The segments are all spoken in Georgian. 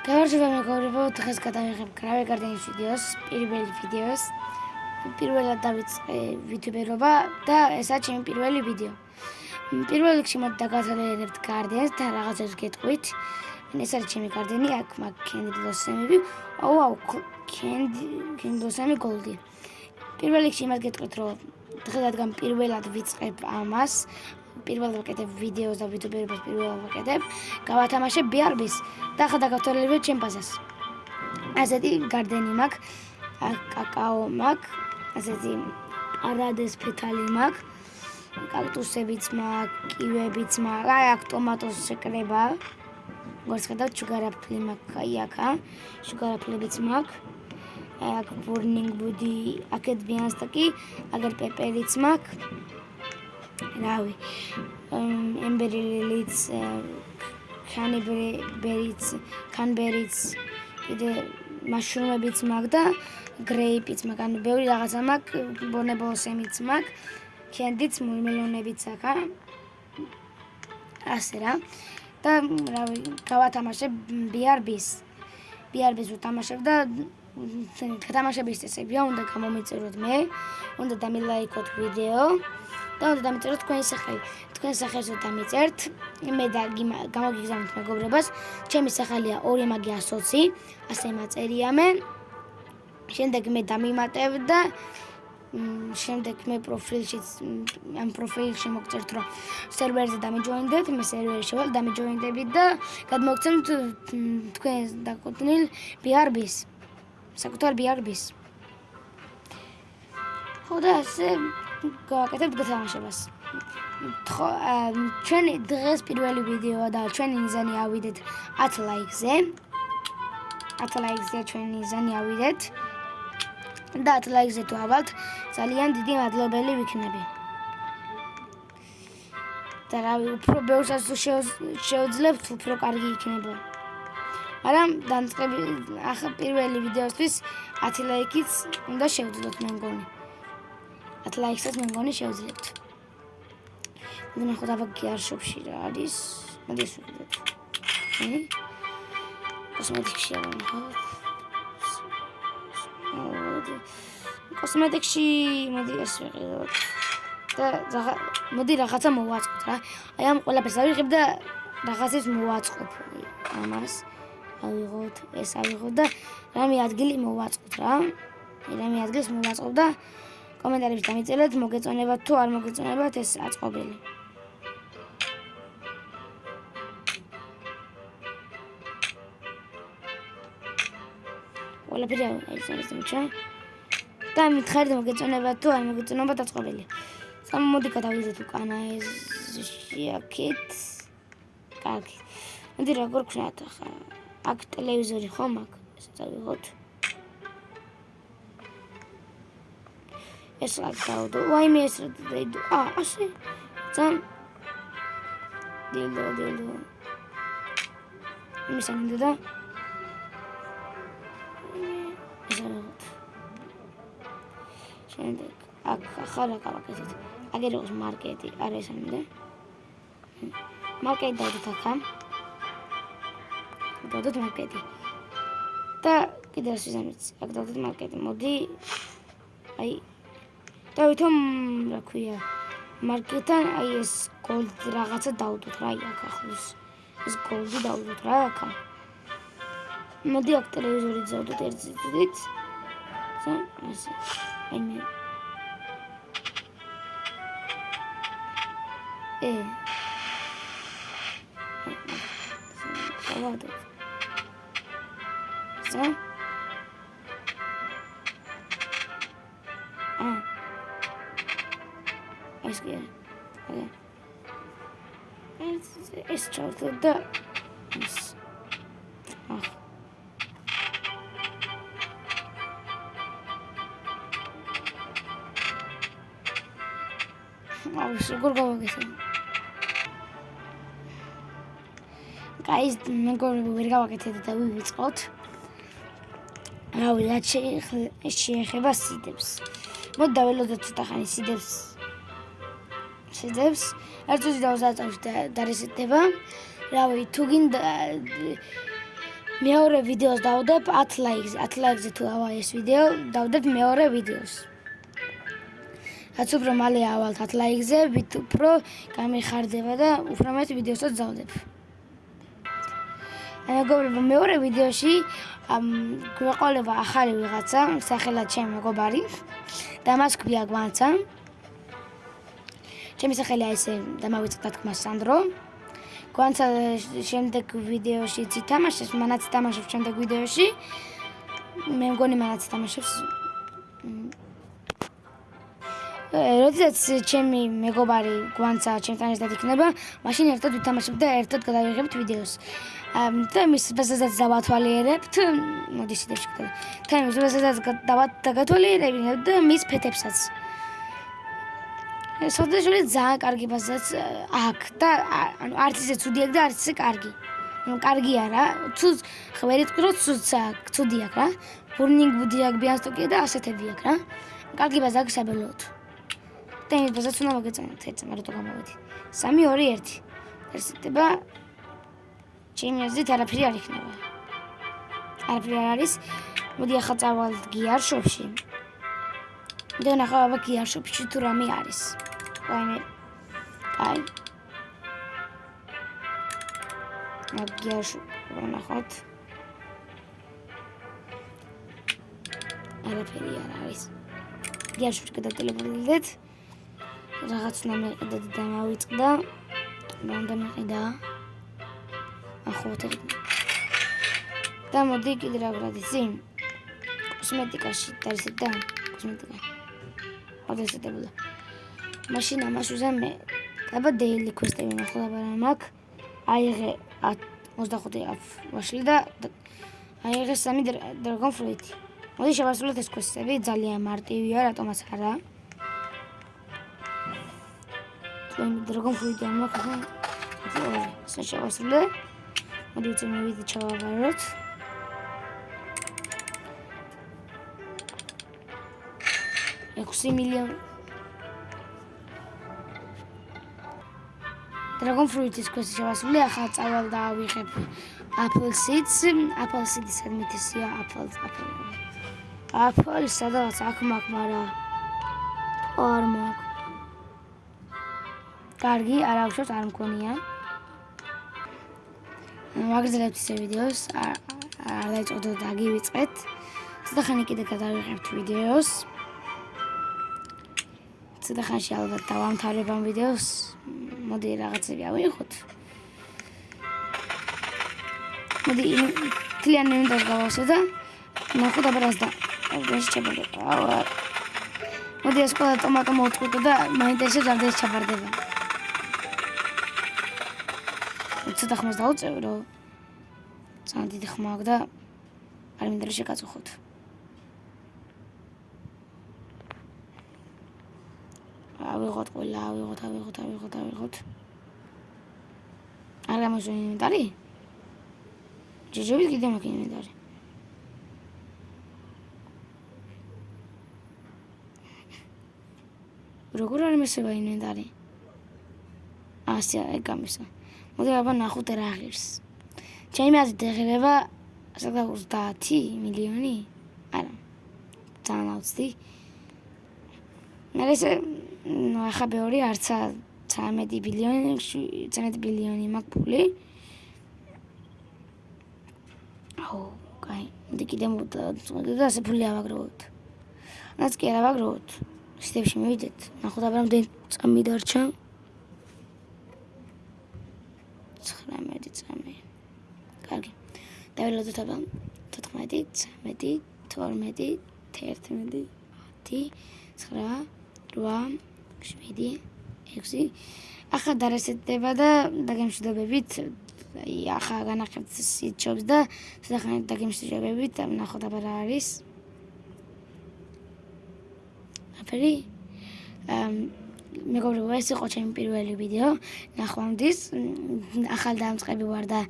გამარჯობა მეგობრებო, დღეს გადავიღებ Gravity Garden-ის ვიდეოს, პირველი ვიდეოს. პირველად დავიწყე ვიუტუბერობა და ესაა ჩემი პირველი ვიდეო. პირველ რიგში მოდი დაგაზრდით Garden-ს და რაღაცებს გეტყვით. ეს არის ჩემი Garden-ი, აქ მაქვს Candy Blossom-ები. Candy Blossom-ი Gold-ი. პირველ რიგში იმას გეტყვით, რომ დღესადგან პირველად ვიწყებ ამას. პირველად ვაკეთებ ვიდეოს და ვიუტუბერობას პირველად ვაკეთებ. გავათამაშებ BRB-ს და ახლა დაგავთვალიერებ ჩემ ბაზას. ასეთი Garden-ი მაქვს, კაკაო მაქვს, ასეთი არადეს ფეთალი მაქვს, კაქტუსებიც მაქვს, კივებიც მაქვს, აი აქ ტომატოს შეკრება. როგორც ხედავთ, შუგარაფლი მაქვს, აი აქა, შუგარაფლებიც მაქვს. აქ burning wood-ი, აქეთ ბიანსტაკი, აგერ პეპერიც მაქვს. რავი, ემბერი ლილიც, კანბერიც, კიდე მაშრუმებიც მაქვს და გრეიპიც მაქვს, ანუ ბევრი რაღაცა მაქვს, ბონებოლსემიც მაქვს, კენდიც, მელონებიც აქა. ასე რა. და რავი, გავათამაშებ BRB-ს. BRB-ს ვთამაშებ და გათამაშების წესებია, უნდა გამომიწეროთ მე, უნდა დამილაიქოთ ვიდეო. და უნდა დამიწეროთ თქვენი სახელი. თქვენ სახელს დამიწერთ. მე და გამოგიგზავნით მეგობრებას. ჩემი სახელია 2 მაგია სოცი, ასე მაწერია მე. შემდეგ მე დამიმატებ და შემდეგ მე ამ პროფილში მოგწერთ, რომ სერვერზე დამიჯოინდეთ, მე სერვერში ვარ, დამიჯოინდებით და გადმოგცემთ თქვენ დაკუთვნილ BRB-ს. საკუთარ BRB-ს. ხო და ასე გავაკეთებთ გათამაშებას. ჩვენი დღეს პირველი ვიდეოა და ჩვენი მიზანი ავიდეთ 10 ლაიქზე. 10 ლაიქზე ჩვენი მიზანი ავიდეთ. და 10 ლაიქზე თუ ავალთ, ძალიან დიდი მადლობელი ვიქნები. და რავი, უფრო ბევრსაც თუ შეუძლებთ, უფრო კარგი იქნება. მაგრამ დამწყები ახლა პირველი ვიდეოსთვის 10 ლაიქიც უნდა შევძლოთ მე მგონი. 10 ლაიქსაც მე მგონი შევძლებთ. მე ნახოთ აბა გიარშობში რა არის. მოდი ეს ვიდეთ. კოსმეტიკში ავიღოთ. კოსმეტიკში მოდი ეს ვიყიდოთ. და მოდი რაღაცა მოვაწყოთ რა. აი ამ ყველაფერს ავიღებ და რაღაცას მოვაწყობ ამას. ავიღოთ, ეს ავიღოთ და რამე ადგილი მოვაწყოთ რა. რამე ადგილს მოვაწყობ და კომენტარებში დამიწერეთ, მოგეწონებათ თუ არ მოგეწონებათ ეს აწყობილი. ყველაფერი აიწერეთ. და მითხარით მოგეწონებათ თუ არ მოგეწონებათ აწყობილი. მოდი გადავიდეთ უკანა ეზში აქეთ. კარგი. მოდი როგორ ვქნათ ახლა. აქ ტელევიზორი ხომ აქვს? ესეც ავიღოთ. ეს აქ დავდო. ვაიმე ეს რა დაიდო. ასე. ძალიან დილო. იმისანი და შემდეგ აქ ახლა გავაკეთეთ. აგერ იყოს მარკეტი, არ ესამდე. მარკეტი დავდოთ აქა. დავდოთ მარკეტი. და კიდე რა ვიზამით? აქ დავდოთ მარკეტი. მოდი აი დავითომ რა ქვია მარკეტთან აი ეს gold რაღაცა დავდოთ რა, აი აქ ახლოს. ეს gold-ი დავდოთ რა აქა. მოდი აქ ტელევიზორი დავდოთ ერთ წუთით. ასე. აი მე დავადოთ. ეს კი არა. ეს ჩავთო და ეს. როგორ გავაკეთე? Guys, მეგობრებო, ვერ გავაკეთეთ და ვივიწყოთ. რავი, რაც შეეხება სიდებს. მოდი დაველოდოთ ცოტა ხანი სიდებს. ერთ წუთი დავზარწავთ და რესეტდება. რავი, თუ გინდა მეორე ვიდეოს დავდებ 10 ლაიქზე. 10 ლაიქზე თუ ავა ეს ვიდეო, დავდებ მეორე ვიდეოს. რაც უფრო მალე ავალთ 10 ლაიქზე, ვით უფრო გამიხარდება და უფრო მეტ ვიდეოსაც დავდებ. მეგობრებო, მეორე ვიდეოში გვეყოლება ახალი ვიღაცა, სახელად ჩემი მეგობარი და მას ქვია გვანცა. ჩემი სახელია ესე დამავიწყდა თქმა სანდრო. გვანცა შემდეგ ვიდეოში ითამაშებს, მანაც თამაშობს შემდეგ ვიდეოში. მე მგონი მანაც თამაშობს. როდესაც ჩემი მეგობარი გვანცა ჩემთან ერთად იქნება, მაშინ ერთად ვითამაშებთ და ერთად გადავიღებთ ვიდეოს. და მის ბაზაზაც დავათვალიერებთ, მოდი სიტყვაში ვქდა. თან მის ბაზაზაც დავათვალიერებინებ და მის ფეთებსაც. სოდეშული ძალიან კარგი ბაზაზაც აქვს და ანუ არც ისე ცუდი აქვს და არც ისე კარგი. ანუ კარგი არა, თუ ხმერით ყროთ ცუდი აქვს რა. ბურნინგ ბუდი აქვს ბიასტოკი და ასეთები აქვს რა. კარგი ბაზა აქვს საბოლოოდ. და ის ბაზაც უნდა მოგეწონოთ ეცა, მაგრამ თუ გამოვედი. 3 2 1. ეს ხდება ჩემი აზრით არაფერი არ იქნება. არაფერი არ არის. მოდი ახლა წავალთ გიარშოპში. და ნახავ აბა გიარშოპში თუ რამე არის. ვაიმე. აი. გიარშოპ ვნახოთ. არაფერი არ არის. გიარშოპში გადატელეფონდეთ. რაღაც უნდა მეყიდა და დამავიწყდა. რამდა მეყიდა. ახლა და მოდი კიდე რა გრადიცი? კოსმეტიკაში დაისეთ და კოსმეტიკა. აღესეთებოდა. მაშინ ამას უზამე. აბა დეილი კვესტები ნახლა მაგრამ მაქვს. აიღე 25 ვაშლი და აიღე 3 დრაგონ ფრუიტი. მოდი შევასრულოთ ეს კვესტები, ძალიან მარტივია, რატომაც არა. დრაგონ ფრუიტი არ მაქვს. ასე შევასრულე. მოდი უცებ ვიდეო ჩავაბაროთ. $6 მილიონი. Dragon Fruit-ის კვესტი შევასრულე, ახლა წავალ და ავიღებ Apple Seeds. Apple Seeds ადმითისია Apple სადაც აქ მაქვს, მაგრამ არ მაქვს. კარგი, არ ავშოთ, არ მქონია. მაგზელებთ ეს ვიდეოს, არ დაიწყოთ და აგივიწყეთ. ცოტა ხანი კიდე გადავიღებთ ვიდეოს. ცოტა ხანში ალბათ დავამთავრებ ამ ვიდეოს. მოდი რაღაცები ავიღოთ. მოდი თლიანი ინვენტარს გავავსე და ნახოთ აბა რას და ეს ჩაბარდება. მოდი ეს ყველა ტომატო მოვწყოთ და მაინტერესებს რამდენი ჩაბარდება. ცოტა ხმას დავუწევ, რომ ძალიან დიდი ხმა აქვს და არ მინდა რომ შეგაწუხოთ. ავიღოთ ყველა, ავიღოთ. არ გამოსვენ ინვენტარი? ჯეჯობით კიდე მაქვს ინვენტარი. როგორ არ მესება ინვენტარი? ასე ეგ გამისა. მოდი აბა ნახოთ რა ღირს. ჩემი აზრით ეხება საკმაოდ 30 მილიონი? არა. ძალიან აუცდი. მე ახლა ბევრი არცა 13 ბილიონი მაქვს ფული. კაი, მოდი კიდე მოვდა და ასე ფული ავაგროვოთ. რაც კი არ ავაგროვოთ. სტეპში მივიდეთ. ნახოთ აბა რამდენი წამი დარჩა. 19 წამი. კარგი. დაველოდოთ აბა 14, 13, 12, 11, 10, 9, 8, 7, 6. ახლა დარესეტდება და დაგემშვიდობებით. ახლა განახებთ სიჩობს და სახან დაგემშვიდობებით. ნახოთ აბა რა არის. აფერი. მეგობრებო, ეს იყო ჩემი პირველი ვიდეო. ნახვამდის. ახალ დამწყები ვარ და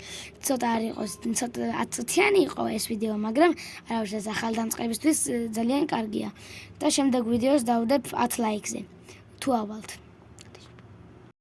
ცოტა არ იყოს, ცოტა 10-იანი იყო ეს ვიდეო, მაგრამ არა უშავს ახალ დამწყებისთვის ძალიან კარგია. და შემდეგ ვიდეოს დავდებ 10 ლაიქზე. თუ ავალთ.